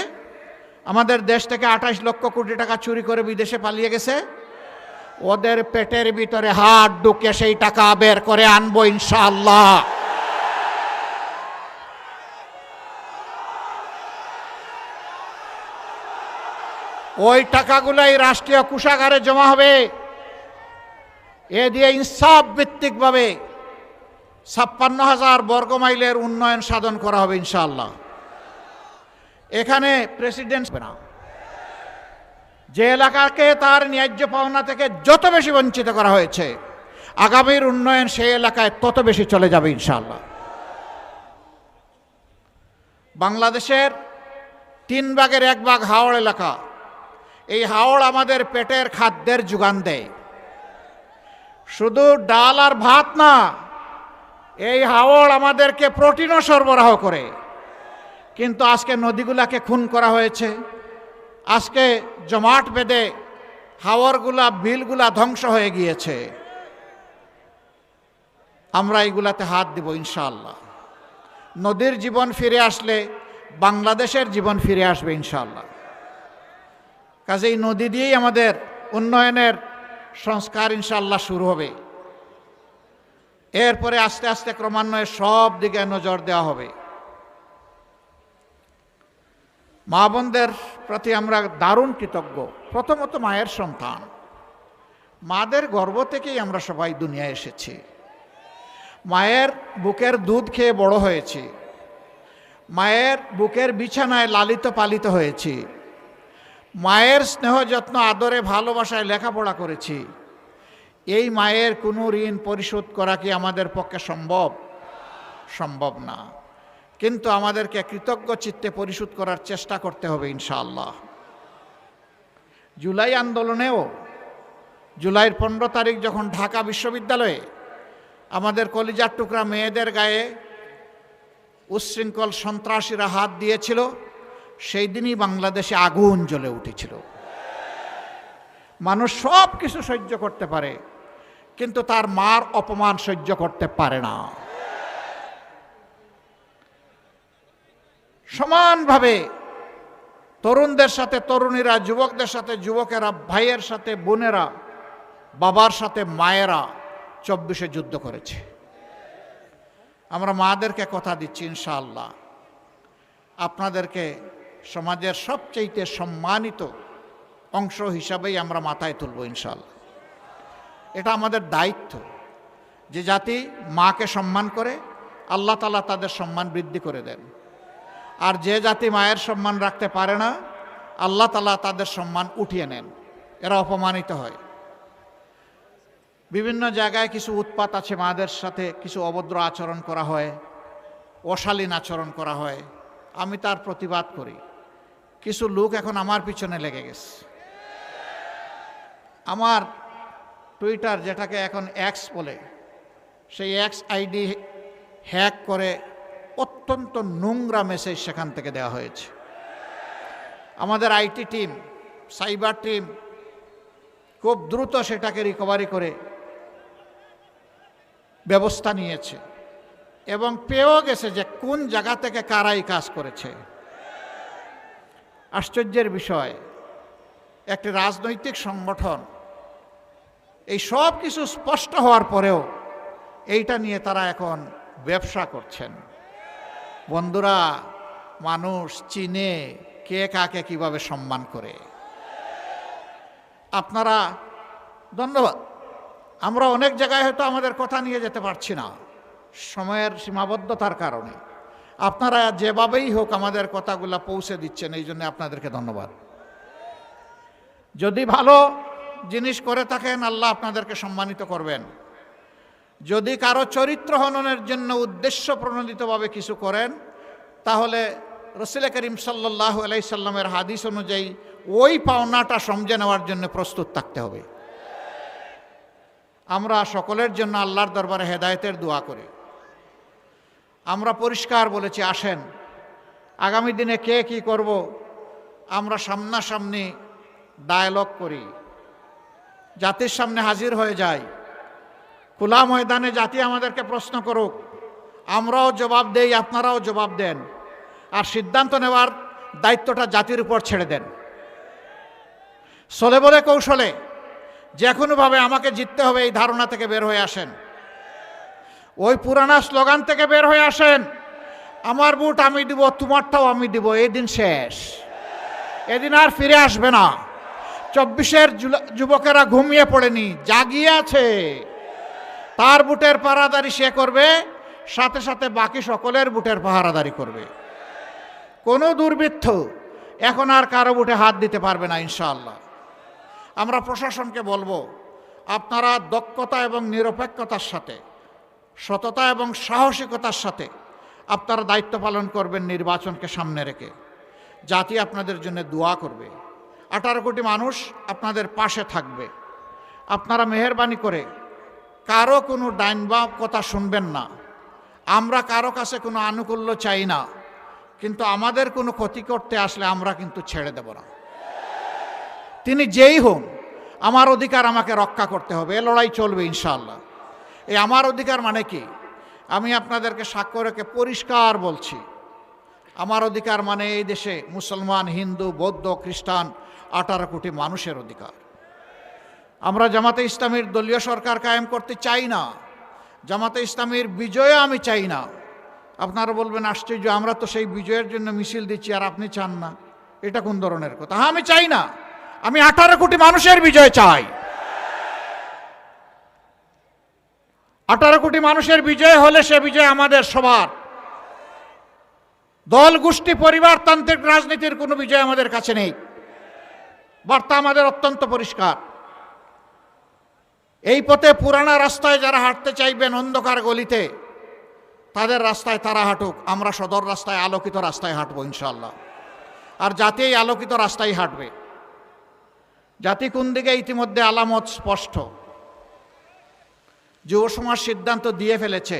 আমাদের দেশ থেকে 28 লক্ষ কোটি টাকা চুরি করে বিদেশে পালিয়ে গেছে, ওদের পেটের ভিতরে হাত ঢুকে সেই টাকা বের করে আনবো ইনশাআল্লাহ। ওই টাকাগুলাই রাষ্ট্রীয় কোষাগারে জমা হবে। এ দিয়ে ইনসাফ ভিত্তিকভাবে 56,000 বর্গমাইলের উন্নয়ন সাধন করা হবে ইনশাআল্লাহ। এখানে প্রেসিডেন্ট না, যে এলাকাকে তার ন্যায্য পাওনা থেকে যত বেশি বঞ্চিত করা হয়েছে, আগামীর উন্নয়ন সেই এলাকায় তত বেশি চলে যাবে ইনশাআল্লাহ। বাংলাদেশের 3 ভাগের 1 ভাগ হাওড় এলাকা। এই হাওড় আমাদের পেটের খাদ্যের যোগান দেয়। শুধু ডাল আর ভাত না, এই হাওড় আমাদেরকে প্রোটিনও সরবরাহ করে। কিন্তু আজকে নদীগুলাকে খুন করা হয়েছে, আজকে জমাট বেঁধে হাওরগুলা বিলগুলা ধ্বংস হয়ে গিয়েছে। আমরা এইগুলাতে হাত দিব ইনশাআল্লাহ। নদীর জীবন ফিরে আসলে বাংলাদেশের জীবন ফিরে আসবে ইনশাআল্লাহ। কাজেই নদী দিয়েই আমাদের উন্নয়নের সংস্কার ইনশাআল্লাহ শুরু হবে। এরপরে আস্তে আস্তে ক্রমান্বয়ে সব দিকে নজর দেওয়া হবে। মা বোনদের প্রতি আমরা দারুণ কৃতজ্ঞ। প্রথমত মায়ের সন্তান, মাদের গর্ভ থেকেই আমরা সবাই দুনিয়ায় এসেছি। মায়ের বুকের দুধ খেয়ে বড় হয়েছি, মায়ের বুকের বিছানায় লালিত পালিত হয়েছি, মায়ের স্নেহ যত্ন আদরে ভালোবাসায় লেখাপড়া করেছি। এই মায়ের কোনো ঋণ পরিশোধ করা কি আমাদের পক্ষে সম্ভব? সম্ভব না। কিন্তু আমাদেরকে কৃতজ্ঞ চিত্তে পরিশোধ করার চেষ্টা করতে হবে ইনশাআল্লাহ। জুলাই আন্দোলনেও জুলাইয়ের 15 তারিখ যখন ঢাকা বিশ্ববিদ্যালয়ে আমাদের কলিজার টুকরা মেয়েদের গায়ে উচ্ছৃঙ্খল সন্ত্রাসীরা হাত দিয়েছিল, সেই দিনই বাংলাদেশে আগুন জ্বলে উঠেছিল। মানুষ সব কিছু সহ্য করতে পারে, কিন্তু তার মার অপমান সহ্য করতে পারে না। সমানভাবে তরুণদের সাথে তরুণীরা, যুবকদের সাথে যুবকেরা, ভাইয়ের সাথে বোনেরা, বাবার সাথে মায়েরা 24-এ যুদ্ধ করেছে। আমরা মাদেরকে কথা দিচ্ছি ইনশাআল্লাহ আপনাদেরকে সমাজের সবচেয়ে সম্মানিত অংশ হিসাবেই আমরা মাথায় তুলব ইনশাআল্লাহ। এটা আমাদের দায়িত্ব। যে জাতি মাকে সম্মান করে, আল্লাহ তাআলা তাদের সম্মান বৃদ্ধি করে দেন। আর যে জাতি মায়ের সম্মান রাখতে পারে না, আল্লাহ তাআলা তাদের সম্মান উঠিয়ে নেন, এরা অপমানিত হয়। বিভিন্ন জায়গায় কিছু উৎপাত আছে, মাদের সাথে কিছু অভদ্র আচরণ করা হয়, অশালীন আচরণ করা হয়। আমি তার প্রতিবাদ করি। কিছু লোক এখন আমার পিছনে লেগে গেছে। আমার টুইটার, যেটাকে এখন এক্স বলে, সেই এক্স আইডি হ্যাক করে অত্যন্ত নোংরা মেসেজ সেখান থেকে দেওয়া হয়েছে। আমাদের আইটি টিম, সাইবার টিম খুব দ্রুত সেটাকে রিকভারি করে ব্যবস্থা নিয়েছে এবং পেয়েও গেছে যে কোন জায়গা থেকে কারাই কাজ করেছে। আশ্চর্যের বিষয়, একটি রাজনৈতিক সংগঠন এই সব কিছু স্পষ্ট হওয়ার পরেও এইটা নিয়ে তারা এখন ব্যবসা করছেন। বন্ধুরা, মানুষ চিনে কে কাকে কিভাবে সম্মান করে। আপনারা ধন্যবাদ। আমরা অনেক জায়গায় হয়তো আমাদের কথা নিয়ে যেতে পারছি না সময়ের সীমাবদ্ধতার কারণে। আপনারা যেভাবেই হোক আমাদের কথাগুলো পৌঁছে দিচ্ছেন, এই জন্য আপনাদেরকে ধন্যবাদ। যদি ভালো জিনিস করে থাকেন, আল্লাহ আপনাদেরকে সম্মানিত করবেন। যদি কারো চরিত্র হননের জন্য উদ্দেশ্য প্রণোদিতভাবে কিছু করেন, তাহলে রাসূল করিম সাল্লাল্লাহু আলাইহি সাল্লামের হাদিস অনুযায়ী ওই পাওনাটা সমঝে নেওয়ার জন্য প্রস্তুত থাকতে হবে। আমরা সকলের জন্য আল্লাহর দরবারে হেদায়েতের দোয়া করি। আমরা পরিষ্কার বলেছি, আসেন আগামী দিনে কে কি করব আমরা সামনাসামনি ডায়ালগ করি, জাতির সামনে হাজির হয়ে যাই, খোলা ময়দানে জাতি আমাদেরকে প্রশ্ন করুক, আমরাও জবাব দেই, আপনারাও জবাব দেন, আর সিদ্ধান্ত নেওয়ার দায়িত্বটা জাতির উপর ছেড়ে দেন। চলে বলে কৌশলে যে কোনোভাবে আমাকে জিততে হবে এই ধারণা থেকে বের হয়ে আসেন। ওই পুরানা স্লোগান থেকে বের হয়ে আসেন, আমার ভোট আমি দিব, তোমারটাও আমি দিব। এই দিন শেষ, এদিন আর ফিরে আসবে না। 24-এর যুবকেরা ঘুমিয়ে পড়েনি, জাগিয়ে আছে। তার বুটের পাহারাদারি সে করবে, সাথে সাথে বাকি সকলের বুটের পাহারাদারি করবে। কোনো দুর্বৃত্ত এখন আর কারো বুটে হাত দিতে পারবে না ইনশাআল্লাহ। আমরা প্রশাসনকে বলবো, আপনারা দক্ষতা এবং নিরপেক্ষতার সাথে, সততা এবং সাহসিকতার সাথে আপনারা দায়িত্ব পালন করবেন নির্বাচনকে সামনে রেখে। জাতি আপনাদের জন্য দোয়া করবে, 18 কোটি মানুষ আপনাদের পাশে থাকবে। আপনারা মেহেরবানি করে কারো কোনো ডাইন বা কথা শুনবেন না। আমরা কারো কাছে কোনো আনুকূল্য চাই না, কিন্তু আমাদের কোনো ক্ষতি করতে আসলে আমরা কিন্তু ছেড়ে দেব না। তিনি যেই হন, আমার অধিকার আমাকে রক্ষা করতে হবে, এ লড়াই চলবে ইনশাআল্লাহ। এই আমার অধিকার মানে কি? আমি আপনাদেরকে সাক্ষ্য রেখে পরিষ্কার বলছি, আমার অধিকার মানে এই দেশে মুসলমান, হিন্দু, বৌদ্ধ, খ্রিস্টান 18 কোটি মানুষের অধিকার। আমরা জামাতে ইসলামীর দলীয় সরকার কায়েম করতে চাই না, জামাতে ইসলামীর বিজয় আমি চাই না। আপনারা বলবেন আশ্চর্য, আমরা তো সেই বিজয়ের জন্য মিছিল দিচ্ছি আর আপনি চান না, এটা কোন ধরনের কথা? হ্যাঁ, আমি চাই না, আমি 18 কোটি মানুষের বিজয় চাই। 18 কোটি মানুষের বিজয় হলে সে বিজয় আমাদের সবার। দল, গোষ্ঠী, পরিবারতান্ত্রিক রাজনীতির কোনো বিজয় আমাদের কাছে নেই। বার্তা আমাদের অত্যন্ত পরিষ্কার। এই পথে পুরানা রাস্তায় যারা হাঁটতে চাইবেন অন্ধকার গলিতে, তাদের রাস্তায় তারা হাঁটুক, আমরা সদর রাস্তায়, আলোকিত রাস্তায় হাঁটবো ইনশাআল্লাহ। আর জাতি এই আলোকিত রাস্তায় হাঁটবে। জাতি কোন দিকে ইতিমধ্যে আলামত স্পষ্ট। যুব সমাজ সিদ্ধান্ত দিয়ে ফেলেছে,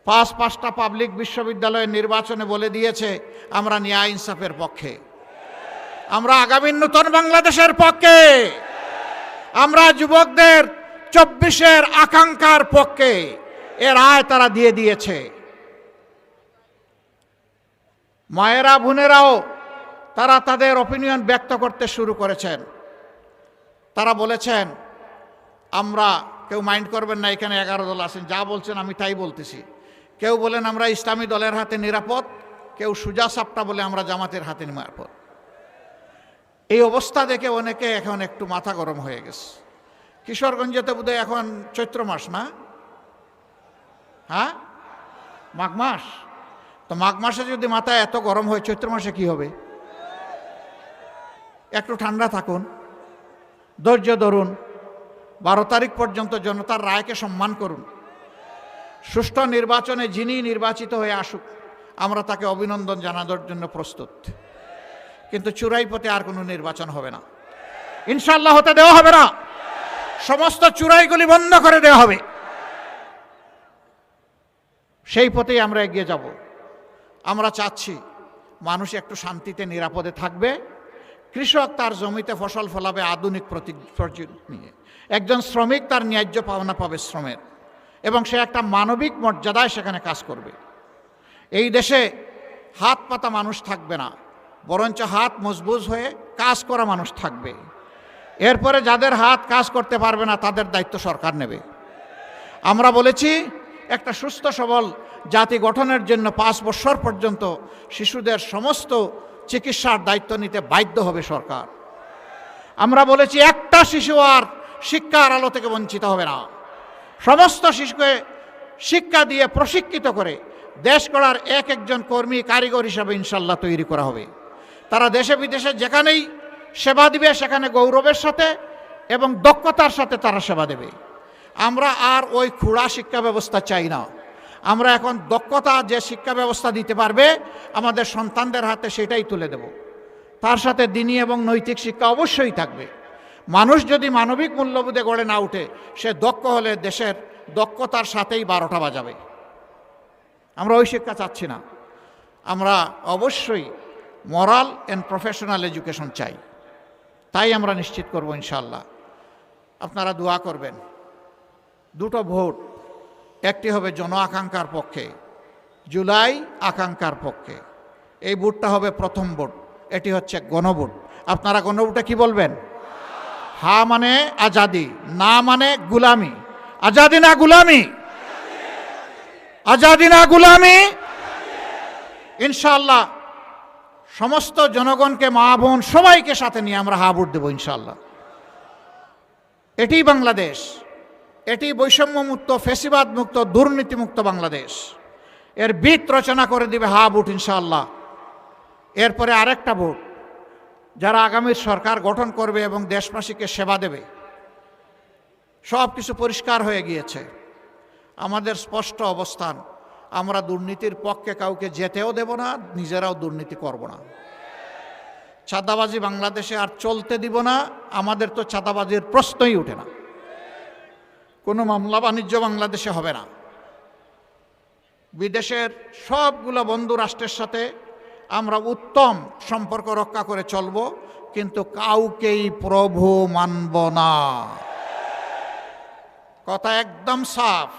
5টা পাবলিক বিশ্ববিদ্যালয়ের নির্বাচনে বলে দিয়েছে আমরা ন্যায় ইনসাফের পক্ষে, আমরা আগামী নতুন বাংলাদেশের পক্ষে, আমরা যুবকদের 24-এর আকাঙ্ক্ষার পক্ষে। এর রায় তারা দিয়ে দিয়েছে। মায়েরা, বোনেরাও তারা তাদের অপিনিয়ন ব্যক্ত করতে শুরু করেছেন। তারা বলেছেন, আমরা, কেউ মাইন্ড করবেন না, এখানে 11 দল আছেন, যা বলছেন আমি তাই বলতেছি। কেউ বলেন আমরা ইসলামী দলের হাতে নিরাপদ, কেউ সুজা সাপটা বলে আমরা জামাতের হাতে নিরাপদ। এই অবস্থা দেখে অনেকে এখন একটু মাথা গরম হয়ে গেছে। কিশোরগঞ্জেতে বোধহয় এখন চৈত্র মাস না? হ্যাঁ, মাঘ মাস। তো মাঘ মাসে যদি মাথা এত গরম হয়, চৈত্র মাসে কি হবে? একটু ঠান্ডা থাকুন, ধৈর্য ধরুন। 12 তারিখ পর্যন্ত জনতার রায়কে সম্মান করুন। সুষ্ঠু নির্বাচনে যিনি নির্বাচিত হয়ে আসুক, আমরা তাকে অভিনন্দন জানানোর জন্য প্রস্তুত। কিন্তু চূড়াই পথে আর কোনো নির্বাচন হবে না ইনশাআল্লাহ, হতে দেওয়া হবে না। সমস্ত চূড়াইগুলি বন্ধ করে দেওয়া হবে। সেই পথেই আমরা এগিয়ে যাব। আমরা চাচ্ছি মানুষ একটু শান্তিতে, নিরাপদে থাকবে। কৃষক তার জমিতে ফসল ফলাবে আধুনিক প্রযুক্তি নিয়ে। একজন শ্রমিক তার ন্যায্য পাওনা পাবে শ্রমের, এবং সে একটা মানবিক মর্যাদায় সেখানে কাজ করবে। এই দেশে হাত পাতা মানুষ থাকবে না, বরঞ্চ হাত মজবুত হয়ে কাজ করা মানুষ থাকবে। এরপরে যাদের হাত কাজ করতে পারবে না, তাদের দায়িত্ব সরকার নেবে। আমরা বলেছি একটা সুস্থ সবল জাতি গঠনের জন্য 5 বছর পর্যন্ত শিশুদের সমস্ত চিকিৎসার দায়িত্ব নিতে বাধ্য হবে সরকার। আমরা বলেছি একটা শিশু আর শিক্ষার আলো থেকে বঞ্চিত হবে না। সমস্ত শিশুকে শিক্ষা দিয়ে প্রশিক্ষিত করে দেশ গড়ার একজন কর্মী, কারিগর হিসাবে ইনশাল্লাহ তৈরি করা হবে। তারা দেশে বিদেশে যেখানেই সেবা দিবে, সেখানে গৌরবের সাথে এবং দক্ষতার সাথে তারা সেবা দেবে। আমরা আর ওই খুঁড়া শিক্ষা ব্যবস্থা চাই না। আমরা এখন দক্ষতা যে শিক্ষা ব্যবস্থা দিতে পারবে আমাদের সন্তানদের হাতে সেটাই তুলে দেব। তার সাথে দিনী এবং নৈতিক শিক্ষা অবশ্যই থাকবে। মানুষ যদি মানবিক মূল্যবোধে গড়ে না উঠে, সে দক্ষ হলে দেশের দক্ষতার সাথেই 12টা বাজাবে। আমরা ওই শিক্ষা চাচ্ছি না। আমরা অবশ্যই মোরাল অ্যান্ড প্রফেশনাল এডুকেশন চাই। তাই আমরা নিশ্চিত করব ইনশাআল্লাহ। আপনারা দোয়া করবেন। দুটো ভোট, একটি হবে জন আকাঙ্ক্ষার পক্ষে, জুলাই আকাঙ্ক্ষার পক্ষে। এই ভোটটা হবে প্রথম ভোট, এটি হচ্ছে গণভোট। আপনারা গণভোটে কি বলবেন? হা মানে আজাদি, না মানে গুলামি। আজাদি না গুলামি? আজাদি না গুলামি? ইনশাআল্লাহ সমস্ত জনগণকে, মা বোন সবাইকে সাথে নিয়ে আমরা হা ভোট দেব ইনশাআল্লাহ। এটি বাংলাদেশ, এটি বৈষম্যমুক্ত, ফেসিবাদ মুক্ত, দুর্নীতিমুক্ত বাংলাদেশ। এর ভিত রচনা করে দিবে হা ভোট ইনশাআল্লাহ। এরপরে আরেকটা ভোট, যারা আগামীর সরকার গঠন করবে এবং দেশবাসীকে সেবা দেবে। সব কিছু পরিষ্কার হয়ে গিয়েছে। আমাদের স্পষ্ট অবস্থান, আমরা দুর্নীতির পক্ষে কাউকে যেতেও দেব না, নিজেরাও দুর্নীতি করব না। চাঁদাবাজি বাংলাদেশে আর চলতে দিব না। আমাদের তো চাঁদাবাজির প্রশ্নই ওঠে না। কোনো মামলা বাণিজ্য বাংলাদেশে হবে না। বিদেশের সবগুলো বন্ধু রাষ্ট্রের সাথে আমরা উত্তম সম্পর্ক রক্ষা করে চলব, কিন্তু কাউকেই প্রভু মানব না। কথা একদম সাফ।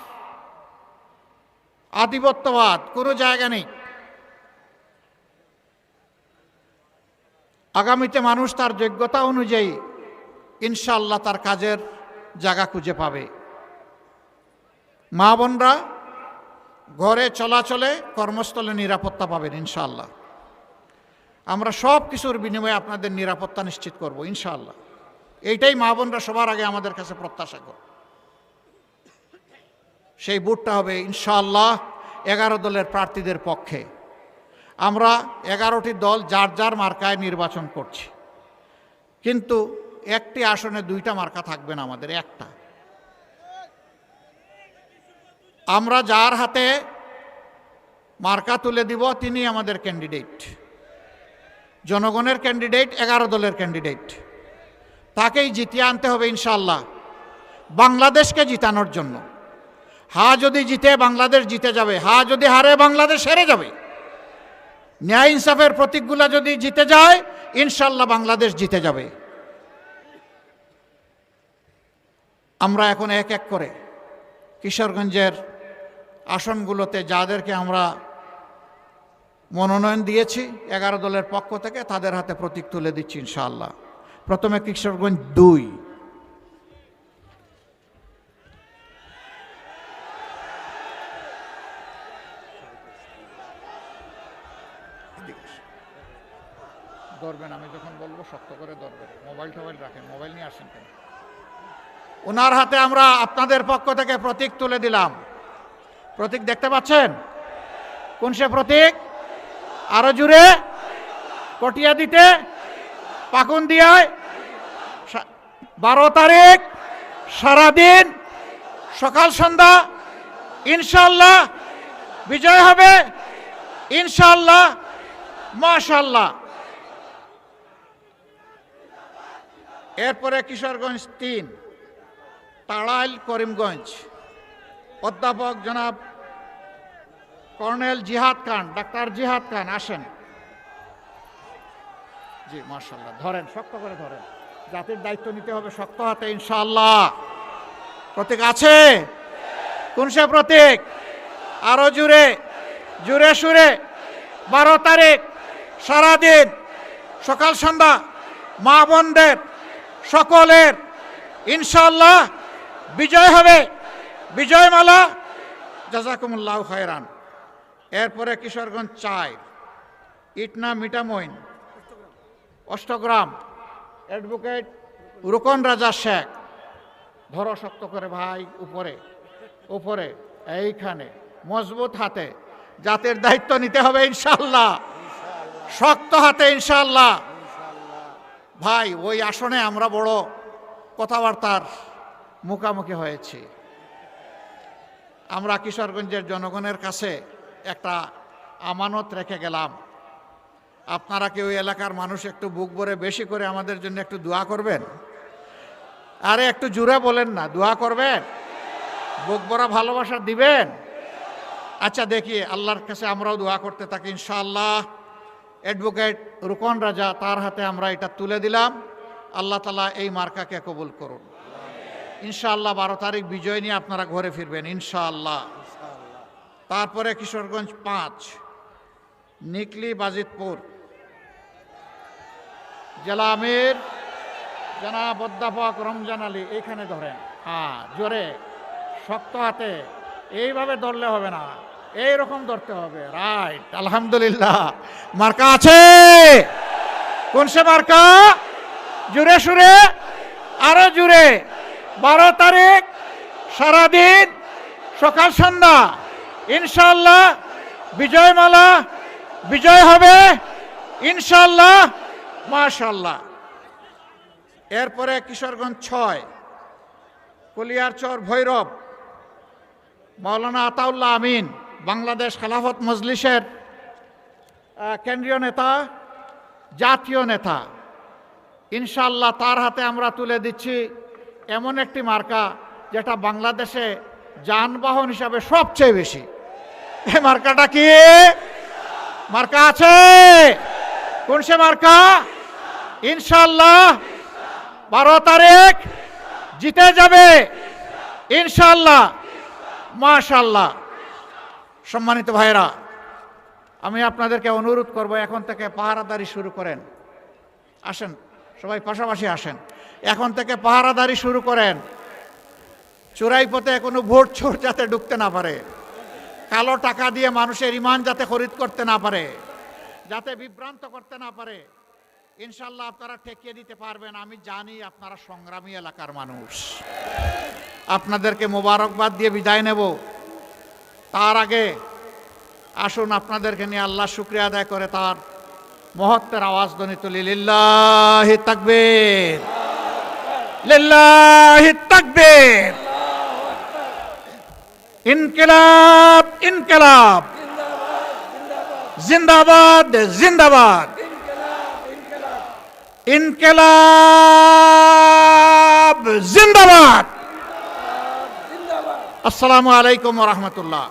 আধিপত্যবাদ কোনো জায়গা নেই। আগামীতে মানুষ তার যোগ্যতা অনুযায়ী ইনশাআল্লাহ তার কাজের জায়গা খুঁজে পাবে। মা বোনরা ঘরে চলাচলে, কর্মস্থলে নিরাপত্তা পাবেন ইনশাআল্লাহ। আমরা সব কিছুর বিনিময়ে আপনাদের নিরাপত্তা নিশ্চিত করব ইনশাআল্লাহ। এইটাই মা বোনরা সবার আগে আমাদের কাছে প্রত্যাশা করে। সেই ভোটটা হবে ইনশাআল্লাহ 11 দলের প্রার্থীদের পক্ষে। আমরা 11টি দল যার যার মার্কায় নির্বাচন করছি, কিন্তু একটি আসনে 2টা মার্কা থাকবে না, আমাদের একটা। আমরা যার হাতে মার্কা তুলে দিব তিনি আমাদের ক্যান্ডিডেট, জনগণের ক্যান্ডিডেট, 11 দলের ক্যান্ডিডেট। তাকেই জিতিয়ে আনতে হবে ইনশাআল্লাহ, বাংলাদেশকে জিতানোর জন্য। হা যদি জিতে বাংলাদেশ জিতে যাবে, হা যদি হারে বাংলাদেশ হেরে যাবে। ন্যায় ইনসাফের প্রতীকগুলা যদি জিতে যায় ইনশাআল্লাহ বাংলাদেশ জিতে যাবে। আমরা এখন এক এক করে কিশোরগঞ্জের আসনগুলোতে যাদেরকে আমরা মনোনয়ন দিয়েছি 11 দলের পক্ষ থেকে, তাদের হাতে প্রতীক তুলে দিচ্ছি ইনশাআল্লাহ। প্রথমে কিশোরগঞ্জ 2। ধরবেন, আমি যখন বলবো শক্ত করে ধরবেন। মোবাইল টোবাইল রাখেন, মোবাইল নিয়ে আসেন কেন? ওনার হাতে আমরা আপনাদের পক্ষ থেকে প্রতীক তুলে দিলাম। প্রতীক দেখতে পাচ্ছেন? কোন সে প্রতীক? আরো জুড়ে। কটিয়াদীতে, পাকুন্দিয়ায় 12 তারিখ সারাদিন সকাল সন্ধ্যা ইনশাআল্লাহ বিজয় হবে ইনশাআল্লাহ, মাশাআল্লাহ। এরপরে কিশোরগঞ্জ 3, তাড়াইল করিমগঞ্জ, অধ্যাপক জনাব কর্নেল জিহাদ খান, ডাক্তার জিহাদ খান আসেন। জি মাশাআল্লাহ, ধরেন, শক্ত করে ধরেন। জাতির দায়িত্ব নিতে হবে শক্ত হাতে ইনশাআল্লাহ। প্রতীক আছে? কোন সে প্রতীক? আরো জুড়ে, জুড়ে সুরে। 12 তারিখ সারাদিন সকাল সন্ধ্যা মা বোনদের সকলের ইনশাআল্লাহ বিজয় হবে, বিজয়মালা। জাযাকুমুল্লাহ খায়রান। এরপরে কিশোরগঞ্জ 4, ইটনা মিঠামইন, অষ্টগ্রাম, অ্যাডভোকেট রুকন রাজা শেখ। ধরো শক্ত করে ভাই, উপরে উপরে, এইখানে মজবুত হাতে। জাতির দায়িত্ব নিতে হবে ইনশাআল্লাহ, শক্ত হাতে ইনশাআল্লাহ। ভাই ওই আসনে আমরা বড় কথাবার্তার মুখোমুখি হয়েছি। আমরা কিশোরগঞ্জের জনগণের কাছে একটা আমানত রেখে গেলাম। আপনারা কি ওই এলাকার মানুষ একটু বুক ভরে বেশি করে আমাদের জন্য একটু দোয়া করবেন? আরে একটু জোরে বলেন না, দোয়া করবেন? বুক ভরা ভালোবাসা দিবেন? আচ্ছা দেখি, আল্লাহর কাছে আমরাও দোয়া করতে থাকি ইনশাআল্লাহ। অ্যাডভোকেট রুকন রাজা, তার হাতে আমরা এটা তুলে দিলাম। আল্লাহ তাআলা এই মার্কাকে কবুল করুন ইনশাআল্লাহ। 12 তারিখ বিজয় নিয়ে আপনারা ঘরে ফিরবেন ইনশাআল্লাহ। তারপরে কিশোরগঞ্জ 5, নিকলি বাজিতপুর, জেলা আমির জনাব অধ্যাপক রমজান আলী, এইখানে ধরেন। হ্যাঁ, জোরে শক্ত হাতে, এইভাবে ধরলে হবে না, এইরকম ধরতে হবে। রাইট, আলহামদুলিল্লাহ। মার্কা আছে? কোন সে মার্কা? জুড়ে সুরে, আরো জুড়ে। 12 তারিখ সারাদিন সকাল সন্ধ্যা ইনশাআল্লাহ বিজয়মালা বিজয় হবে ইনশাআল্লাহ, মাশাআল্লাহ। এরপরে কিশোরগঞ্জ 6, কলিয়ারচর ভৈরব, মাওলানা আতাউল্লাহ আমিন, বাংলাদেশ খেলাফত মজলিসের কেন্দ্রীয় নেতা, জাতীয় নেতা। ইনশাআল্লাহ তার হাতে আমরা তুলে দিচ্ছি এমন একটি মার্কা যেটা বাংলাদেশে যানবাহন হিসাবে সবচেয়ে বেশি। এই মার্কাটা কি? মার্কা আছে? কোন সে মার্কা? ইনশাআল্লাহ 12 তারিখ জিতে যাবে ইনশাআল্লাহ, মাশাআল্লাহ। সম্মানিত ভাইরা, আমি আপনাদেরকে অনুরোধ করব এখন থেকে পাহারাদারি শুরু করেন। আসেন সবাই পাশাপাশি আসেন, এখন থেকে পাহারাদারি শুরু করেন। চোরাই পথে কোনো ভোট চোর যাতে ঢুকতে না পারে, কালো টাকা দিয়ে মানুষের ইমান যাতে খরিদ করতে না পারে, যাতে বিভ্রান্ত করতে না পারে। ইনশাআল্লাহ আপনারা ঠেকিয়ে দিতে পারবেন। আমি জানি আপনারা সংগ্রামী এলাকার মানুষ। আপনাদেরকে মোবারকবাদ দিয়ে বিদায় নেব। তার আগে আসুন আপনাদেরকে নিয়ে আল্লাহ শুকরিয়া আদায় করে তার মহত্বের আওয়াজ ধ্বনি তুলি। লিল্লাহি তাকবীর, লিল্লাহি তাকবীর। ইনকিলাব, ইনকিলাব, জিন্দাবাদ, জিন্দাবাদ। ইনকিলাব জিন্দাবাদ। আসসালামু আলাইকুম ওয়া রাহমাতুল্লাহ।